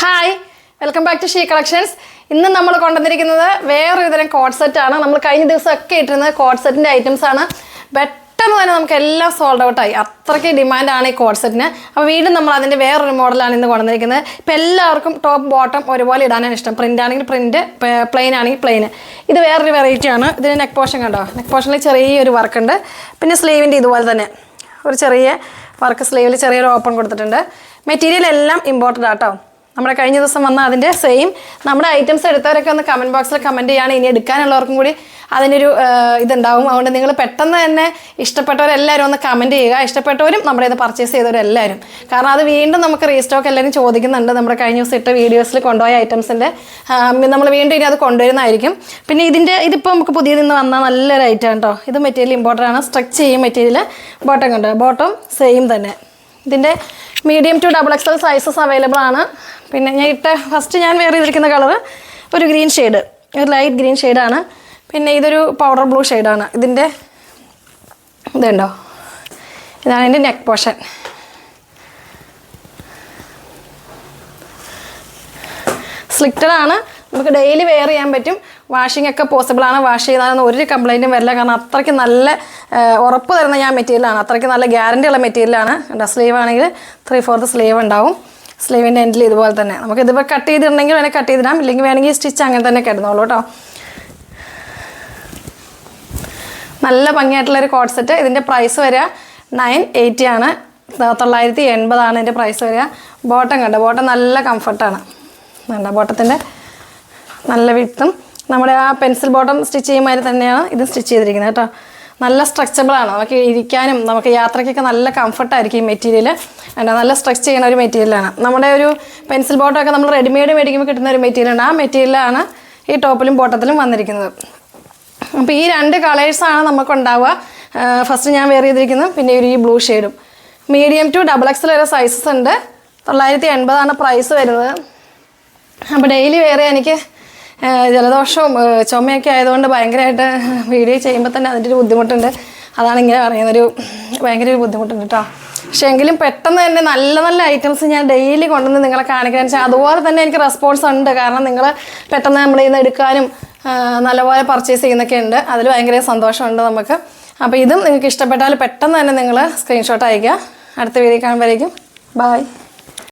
Hi, welcome back to she collections. ഇന്ന് നമ്മൾ കൊണ്ടുവന്നിരിക്കുന്നത് വേറൊരു തരം കോഡ് സെറ്റാണ്. നമ്മൾ കഴിഞ്ഞ ദിവസമൊക്കെ ഇട്ടിരുന്നത് കോഡ് സെറ്റിൻ്റെ ഐറ്റംസ് ആണ്. പെട്ടെന്ന് തന്നെ നമുക്ക് എല്ലാം സോൾഡ് ഔട്ടായി. അത്രയ്ക്ക് ഡിമാൻഡാണ് ഈ കോഡ് സെറ്റിന്. അപ്പോൾ വീണ്ടും നമ്മൾ അതിൻ്റെ വേറൊരു മോഡലാണ് ഇന്ന് കൊണ്ടുവന്നിരിക്കുന്നത്. ഇപ്പോൾ എല്ലാവർക്കും ടോപ്പ് ബോട്ടം ഒരുപോലെ ഇടാനാണ് ഇഷ്ടം. പ്രിൻ്റ് ആണെങ്കിൽ പ്രിൻറ്റ്, പ്ലെയിൻ ആണെങ്കിൽ പ്ലെയിൻ. ഇത് വേറൊരു വെറൈറ്റിയാണ്. ഇതിന് നെക്ക് പോർഷൻ കണ്ടോ, നെക്ക് പോർഷനിൽ ചെറിയൊരു വർക്ക് ഉണ്ട്. പിന്നെ സ്ലീവിൻ്റെ ഇതുപോലെ തന്നെ ഒരു ചെറിയ വർക്ക്, സ്ലീവിൽ ചെറിയൊരു ഓപ്പൺ കൊടുത്തിട്ടുണ്ട്. മെറ്റീരിയൽ എല്ലാം ഇമ്പോർട്ടൻ്റ് ആട്ടോ. നമ്മുടെ കഴിഞ്ഞ ദിവസം വന്ന അതിൻ്റെ സെയിം നമ്മുടെ ഐറ്റംസ് എടുത്തവരൊക്കെ ഒന്ന് കമൻറ്റ് ബോക്സിൽ കമൻറ്റ് ചെയ്യുകയാണ്. ഇനി എടുക്കാനുള്ളവർക്കും കൂടി അതിനൊരു ഇതുണ്ടാവും. അതുകൊണ്ട് നിങ്ങൾ പെട്ടെന്ന് തന്നെ ഇഷ്ടപ്പെട്ടവരെല്ലാവരും ഒന്ന് കമൻറ്റ് ചെയ്യുക. ഇഷ്ടപ്പെട്ടവരും നമ്മുടെ ഇത് പർച്ചേസ് ചെയ്തവരെല്ലാവരും. കാരണം അത് വീണ്ടും നമുക്ക് റീസ്റ്റോക്ക് എല്ലാവരും ചോദിക്കുന്നുണ്ട്. നമ്മുടെ കഴിഞ്ഞ ദിവസം ഇട്ട വീഡിയോസിൽ കൊണ്ടുപോയ ഐറ്റംസിൻ്റെ നമ്മൾ വീണ്ടും ഇനി അത് കൊണ്ടുവരുന്നതായിരിക്കും. പിന്നെ ഇതിപ്പോൾ നമുക്ക് പുതിയത് ഇന്ന് വന്ന നല്ലൊരു ഐറ്റം കേട്ടോ. ഇത് മെറ്റീരിയൽ ഇമ്പോർട്ടൻ്റ് ആണ്. സ്ട്രെച്ച് ചെയ്യും മെറ്റീരിയൽ. ബോട്ടം കണ്ടോ, ബോട്ടം സെയിം തന്നെ. ഇതിൻ്റെ medium to XXL sizes available ആണ്. പിന്നെ ഫസ്റ്റ് ഞാൻ വെയർ ചെയ്തിരിക്കുന്ന കളറ് ഒരു ഗ്രീൻ ഷെയ്ഡ്, ഒരു ലൈറ്റ് ഗ്രീൻ ഷെയ്ഡാണ്. പിന്നെ ഇതൊരു പൗഡർ ബ്ലൂ ഷെയ്ഡാണ്. ഇതുണ്ടോ, ഇതാണ് എൻ്റെ നെക്ക് പോർഷൻ. സ്ലിക്റ്റഡ് ആണ്. നമുക്ക് ഡെയിലി വെയർ ചെയ്യാൻ പറ്റും. വാഷിംഗ് ഒക്കെ പോസിബിൾ ആണ്. വാഷ് ചെയ്താലൊന്നും ഒരു കംപ്ലൈൻറ്റും വരില്ല. കാരണം അത്രയ്ക്ക് നല്ല ഉറപ്പ് തരുന്ന മെറ്റീരിയലാണ്. അത്രയ്ക്ക് നല്ല ഗ്യാരണ്ടി ഉള്ള മെറ്റീരിയലാണ്. സ്ലീവ് ആണെങ്കിൽ 3/4 സ്ലീവ് ഉണ്ടാവും. സ്ലീവിൻ്റെ എൻഡിൽ ഇതുപോലെ തന്നെ നമുക്ക് ഇതിപ്പോൾ കട്ട് ചെയ്തിട്ടുണ്ടെങ്കിൽ വേണമെങ്കിൽ കട്ട് ചെയ്തിടാം, ഇല്ലെങ്കിൽ വേണമെങ്കിൽ സ്റ്റിച്ച് അങ്ങനെ തന്നെ കിടന്നോളൂ കേട്ടോ. നല്ല ഭംഗിയായിട്ടുള്ളൊരു കോഡ് സെറ്റ്. ഇതിൻ്റെ പ്രൈസ് വരിക 980 ആണ്. 980 ആണ് ഇതിൻ്റെ പ്രൈസ് വരിക. ബോട്ടം കണ്ടോ, ബോട്ടം നല്ല കംഫർട്ടാണ്. വേണ്ട, ബോട്ടത്തിൻ്റെ നല്ല വിട്ടും നമ്മുടെ ആ പെൻസിൽ ബോട്ടം സ്റ്റിച്ച് ചെയ്യുമ്പോൾ തന്നെയാണ് ഇത് സ്റ്റിച്ച് ചെയ്തിരിക്കുന്നത് കേട്ടോ. നല്ല സ്ട്രെച്ചബിളാണ്. നമുക്ക് ഇരിക്കാനും നമുക്ക് യാത്രയ്ക്കൊക്കെ നല്ല കംഫർട്ടായിരിക്കും ഈ മെറ്റീരിയൽ. നല്ല സ്ട്രെച്ച് ചെയ്യുന്ന ഒരു മെറ്റീരിയലാണ്. നമ്മുടെ ഒരു പെൻസിൽ ബോട്ടമൊക്കെ നമ്മൾ റെഡിമെയ്ഡ് മേടിക്കുമ്പോൾ കിട്ടുന്ന ഒരു മെറ്റീരിയലാണ്. ആ മെറ്റീരിയലാണ് ഈ ടോപ്പിലും ബോട്ടത്തിലും വന്നിരിക്കുന്നത്. അപ്പോൾ ഈ 2 കളേഴ്സാണ് നമുക്കുണ്ടാവുക. ഫസ്റ്റ് ഞാൻ വെയർ ചെയ്തിരിക്കുന്നത്, പിന്നെ ഈ ബ്ലൂ ഷെയ്ഡും. മീഡിയം ടു XXL വരെ സൈസസ് ഉണ്ട്. 980 ആണ് പ്രൈസ് വരുന്നത്. അപ്പോൾ ഡെയിലി വെയർ ചെയ്യാൻ എനിക്ക് ജലദോഷവും ചുമയൊക്കെ ആയതുകൊണ്ട് ഭയങ്കരമായിട്ട് വീഡിയോ ചെയ്യുമ്പോൾ തന്നെ അതിൻ്റെ ഒരു ബുദ്ധിമുട്ടുണ്ട്. അതാണ് ഇങ്ങനെ പറയുന്നൊരു ഭയങ്കര ഒരു ബുദ്ധിമുട്ടുണ്ട് കേട്ടോ. പക്ഷേ എങ്കിലും പെട്ടെന്ന് തന്നെ നല്ല നല്ല ഐറ്റംസ് ഞാൻ ഡെയിലി കൊണ്ടുവന്ന് നിങ്ങളെ കാണിക്കാൻ വെച്ചാൽ അതുപോലെ തന്നെ എനിക്ക് റെസ്പോൺസ് ഉണ്ട്. കാരണം നിങ്ങൾ പെട്ടെന്ന് നമ്മൾ ഇന്ന് എടുക്കാനും നല്ലപോലെ പർച്ചേസ് ചെയ്യുന്നൊക്കെ ഉണ്ട്. അതിൽ ഭയങ്കര സന്തോഷമുണ്ട് നമുക്ക്. അപ്പോൾ ഇതും നിങ്ങൾക്ക് ഇഷ്ടപ്പെട്ടാൽ പെട്ടെന്ന് തന്നെ നിങ്ങൾ സ്ക്രീൻഷോട്ട് അയയ്ക്കുക. അടുത്ത വീഡിയോ കാണുമ്പോഴേക്കും ബൈ.